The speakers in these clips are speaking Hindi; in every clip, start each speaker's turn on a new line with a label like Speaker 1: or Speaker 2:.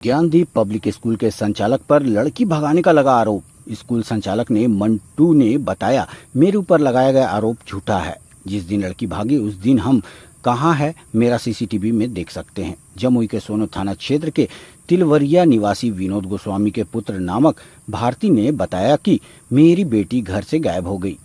Speaker 1: ज्ञानदीप पब्लिक स्कूल के संचालक पर लड़की भगाने का लगा आरोप। स्कूल संचालक ने मंटू ने बताया, मेरे ऊपर लगाया गया आरोप झूठा है। जिस दिन लड़की भागी उस दिन हम कहाँ है मेरा सीसीटीवी में देख सकते हैं। जमुई के सोनो थाना क्षेत्र के तिलवरिया निवासी विनोद गोस्वामी के पुत्र नामक भारती ने बताया कि मेरी बेटी घर से गायब हो गई।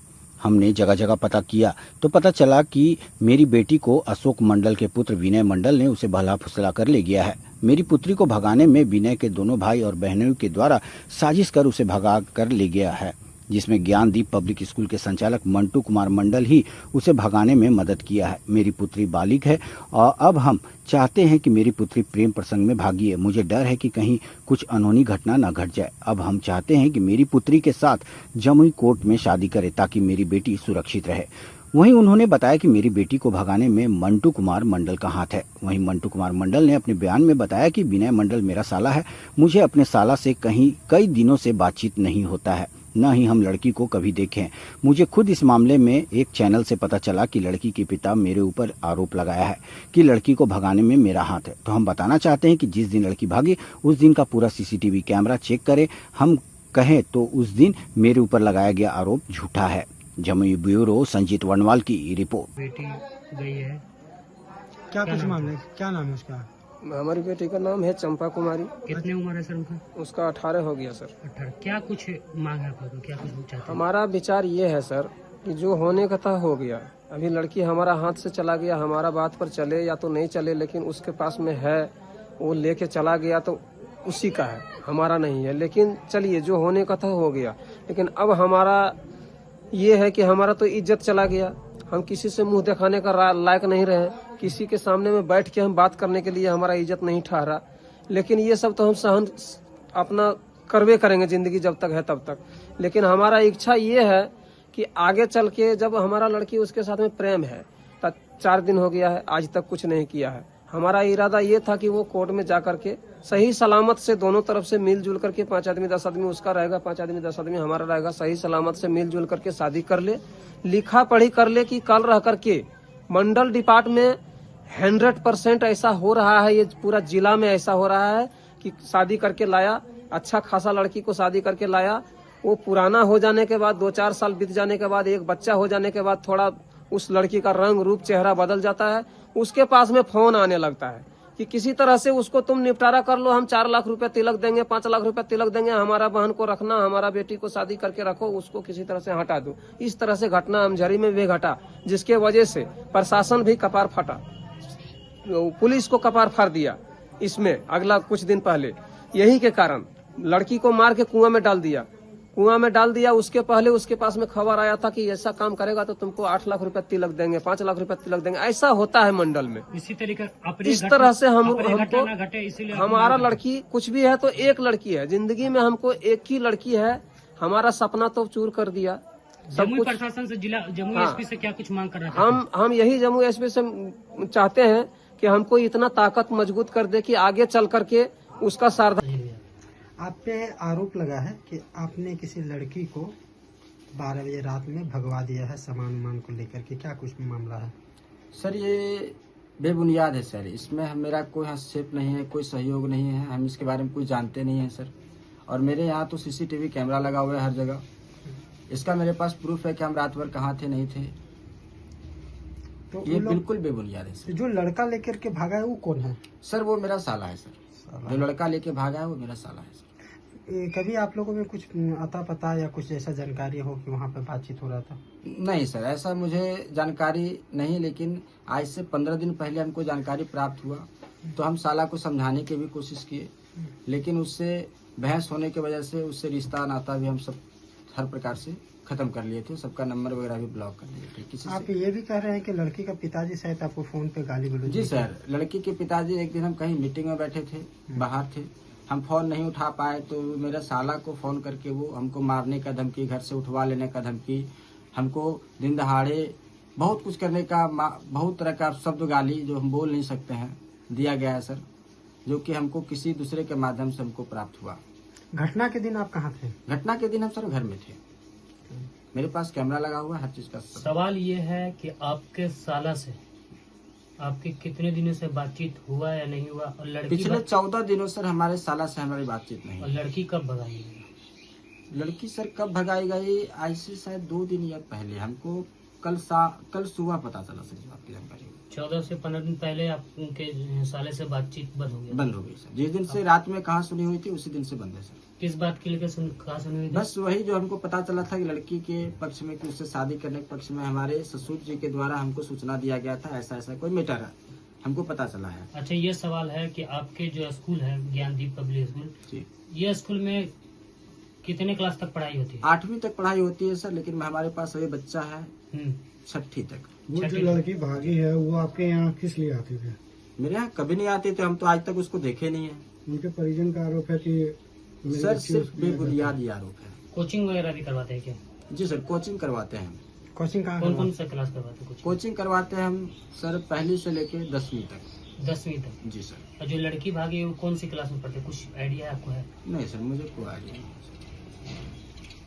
Speaker 1: हमने जगह जगह पता किया तो पता चला कि मेरी बेटी को अशोक मंडल के पुत्र विनय मंडल ने उसे भला फुसला कर ले गया है। मेरी पुत्री को भगाने में विनय के दोनों भाई और बहनों के द्वारा साजिश कर उसे भगा कर ले गया है, जिसमें ज्ञानदीप पब्लिक स्कूल के संचालक मंटू कुमार मंडल ही उसे भगाने में मदद किया है। मेरी पुत्री बालिग है और अब हम चाहते हैं कि मेरी पुत्री प्रेम प्रसंग में भागी है। मुझे डर है कि कहीं कुछ अनहोनी घटना न घट जाए। अब हम चाहते हैं कि मेरी पुत्री के साथ जमुई कोर्ट में शादी करे ताकि मेरी बेटी सुरक्षित रहे। वहीं उन्होंने बताया कि मेरी बेटी को भगाने में मंटू कुमार मंडल का हाथ है। वहीं मंटू कुमार मंडल ने अपने बयान में बताया कि विनय मंडल मेरा साला है। मुझे अपने साला से कई दिनों से बातचीत नहीं होता है, न ही हम लड़की को कभी देखें। मुझे खुद इस मामले में एक चैनल से पता चला कि लड़की के पिता मेरे ऊपर आरोप लगाया है कि लड़की को भगाने में मेरा हाथ है। तो हम बताना चाहते हैं कि जिस दिन लड़की भागी उस दिन का पूरा सीसीटीवी कैमरा चेक करें। हम कहें तो उस दिन मेरे ऊपर लगाया गया आरोप झूठा है। जमुई ब्यूरो संजीत वर्णवाल की रिपोर्ट।
Speaker 2: बेटी गई है,
Speaker 3: क्या कुछ मामला है? क्या नाम है उसका?
Speaker 4: हमारी बेटी का नाम है चंपा कुमारी।
Speaker 2: कितनी उम्र है सर उनका?
Speaker 4: उसका 18 हो गया सर।
Speaker 2: 18। क्या कुछ मांग है आपको, क्या कुछ चाहते हैं?
Speaker 4: हमारा विचार ये है सर कि जो होने का था हो गया। अभी लड़की हमारा हाथ से चला गया, हमारा बात पर चले या तो नहीं चले, लेकिन उसके पास में है, वो लेके चला गया तो उसी का है, हमारा नहीं है। लेकिन चलिए, जो होने का था हो गया। लेकिन अब हमारा ये है कि हमारा तो इज्जत चला गया। हम किसी से मुंह दिखाने का लायक नहीं रहे। किसी के सामने में बैठ के हम बात करने के लिए हमारा इज्जत नहीं ठहरा। लेकिन ये सब तो हम सहन अपना करवे करेंगे जिंदगी जब तक है तब तक। लेकिन हमारा इच्छा ये है कि आगे चल के जब हमारा लड़की उसके साथ में प्रेम है, तब 4 दिन हो गया है, आज तक कुछ नहीं किया है। हमारा इरादा ये था कि वो कोर्ट में जा करके सही सलामत से दोनों तरफ से मिलजुल करके 5 आदमी 10 आदमी उसका रहेगा, 5 आदमी 10 आदमी हमारा रहेगा, सही सलामत से मिलजुल करके शादी कर ले, लिखा पढ़ी कर ले कि कल रह करके मंडल डिपार्टमेंट 100% ऐसा हो रहा है, ये पूरा जिला में ऐसा हो रहा है कि शादी करके लाया, अच्छा खासा लड़की को शादी करके लाया, वो पुराना हो जाने के बाद 2-4 साल बीत जाने के बाद, एक बच्चा हो जाने के बाद थोड़ा उस लड़की का रंग रूप चेहरा बदल जाता है। उसके पास में फोन आने लगता है कि किसी तरह से उसको तुम निपटारा कर लो, हम 4 लाख रुपए तिलक देंगे, 5 लाख रुपए तिलक देंगे, हमारा बहन को रखना, हमारा बेटी को शादी करके रखो, उसको किसी तरह से हटा दो। इस तरह से घटना अमझरी में भी घटा, जिसके वजह से प्रशासन भी कपार फटा, पुलिस को कपार फाड़ दिया। इसमें अगला कुछ दिन पहले यही के कारण लड़की को मार के कुआं में डाल दिया। उसके पहले उसके पास में खबर आया था कि ऐसा काम करेगा तो तुमको 8 लाख रुपए तिलक देंगे, 5 लाख रुपए तिलक देंगे। ऐसा होता है मंडल में।
Speaker 2: इसी तरीके
Speaker 4: इस तरह से हमको हमारा लड़की कुछ भी है तो एक लड़की है, जिंदगी में हमको एक ही लड़की है। हमारा सपना तो चूर कर दिया।
Speaker 2: जमुई प्रशासन से, जिला जमुई एसपी से क्या कुछ मांग कर रहे थे?
Speaker 4: हम यही जमुई एसपी से चाहते हैं कि हमको इतना ताकत मजबूत कर दे कि आगे चल करके उसका सावधान।
Speaker 3: आप पे आरोप लगा है कि आपने किसी लड़की को 12 बजे रात में भगवा दिया है सामान को लेकर के, क्या कुछ मामला है?
Speaker 5: सर ये बेबुनियाद है सर, इसमें मेरा कोई हस्तक्षेप नहीं है, कोई सहयोग नहीं है, हम इसके बारे में कुछ जानते नहीं है सर। और मेरे यहाँ तो सीसीटीवी कैमरा लगा हुआ है हर जगह, इसका मेरे पास प्रूफ है कि हम रात भर कहाँ थे नहीं थे। तो ये बिल्कुल बेबुनियाद है सर।
Speaker 3: जो लड़का लेकर के भागा है वो कौन है?
Speaker 5: सर वो मेरा साला है सर, जो लड़का लेके भागा है वो मेरा साला है सर।
Speaker 3: कभी आप लोगों में कुछ अता पता या कुछ ऐसा जानकारी हो कि वहाँ पे बातचीत हो रहा था?
Speaker 5: नहीं सर, ऐसा मुझे जानकारी नहीं, लेकिन आज से 15 दिन पहले हमको जानकारी प्राप्त हुआ तो हम साला को समझाने की भी कोशिश किए, लेकिन उससे बहस होने की वजह से उससे रिश्ता नाता भी हम सब हर प्रकार से खत्म कर लिए थे, सबका नंबर वगैरह भी ब्लॉक कर लिए थे। किसी
Speaker 3: आप ये भी कह रहे हैं कि लड़की का पिताजी शायद आपको फोन पे गाली गलौज?
Speaker 5: जी सर, लड़की के पिताजी एक दिन हम कहीं मीटिंग में बैठे थे, बाहर थे, हम फोन नहीं उठा पाए तो मेरे साला को फोन करके वो हमको मारने का धमकी, घर से उठवा लेने का धमकी, हमको दिन दहाड़े बहुत कुछ करने का, बहुत तरह का शब्द गाली जो हम बोल नहीं सकते हैं दिया गया है सर, जो कि हमको किसी दूसरे के माध्यम से हमको प्राप्त हुआ।
Speaker 3: घटना के दिन आप कहाँ थे?
Speaker 5: घटना के दिन हम सर घर में थे, मेरे पास कैमरा लगा हुआ हर चीज का।
Speaker 2: सवाल ये है कि आपके साला से आपके कितने दिनों से बातचीत हुआ या नहीं हुआ? और लड़की
Speaker 5: पिछले 14 दिनों सर हमारे साला से हमारी बातचीत नहीं
Speaker 2: और
Speaker 5: हुई।
Speaker 2: लड़की कब भगाई गई?
Speaker 5: लड़की सर कब भगाई गई ऐसे शायद 2 दिन या पहले हमको कल सुबह पता चला सर, इस बात की जानकारी
Speaker 2: 14 से 15 दिन पहले आप उनके साले से बातचीत बंद हो गई?
Speaker 5: बंद हो गई सर। जिस दिन से रात में कहाँ सुनी हुई थी उसी दिन से बंद है सर।
Speaker 2: किस बात के लिए कहा सुनी हुई थी?
Speaker 5: बस वही जो हमको पता चला था कि लड़की के पक्ष में कि उससे शादी करने के पक्ष में हमारे ससुर जी के द्वारा हमको सूचना दिया गया था, ऐसा ऐसा कोई मैटर है, हमको पता चला है।
Speaker 2: अच्छा, ये सवाल है कि आपके जो स्कूल है ज्ञानदीप पब्लिक स्कूल,
Speaker 5: जी
Speaker 2: ये स्कूल में कितने क्लास तक पढ़ाई होती है?
Speaker 5: 8वीं तक पढ़ाई होती है सर, लेकिन हमारे पास अभी बच्चा है 6ठी तक।
Speaker 6: वो जो लड़की भागी है वो आपके यहाँ किस लिए आती थी?
Speaker 5: मेरे यहाँ कभी नहीं आते थे, हम तो आज तक उसको देखे नहीं है
Speaker 6: उनके परिजन का आरोप है कि मेरी
Speaker 5: सर,
Speaker 6: बच्ची
Speaker 5: सिर्फ
Speaker 6: उसके
Speaker 5: बेबुनियाद ही आरोप है।
Speaker 2: कोचिंग वगैरह भी करवाते हैं क्या?
Speaker 5: जी सर, कोचिंग करवाते हैं हम।
Speaker 3: कोचिंग कहाँ
Speaker 2: कौन
Speaker 3: करवाते
Speaker 2: कौन सा क्लास करवाते हैं? कुछ
Speaker 5: कोचिंग करवाते हैं हम सर, पहली से लेके 10वीं तक।
Speaker 2: 10वीं तक?
Speaker 5: जी सर।
Speaker 2: और जो लड़की भागी वो कौन सी क्लास में पढ़ते? कुछ आइडिया आपको है?
Speaker 5: नहीं सर, मुझे कोई आइडिया नहीं है सर।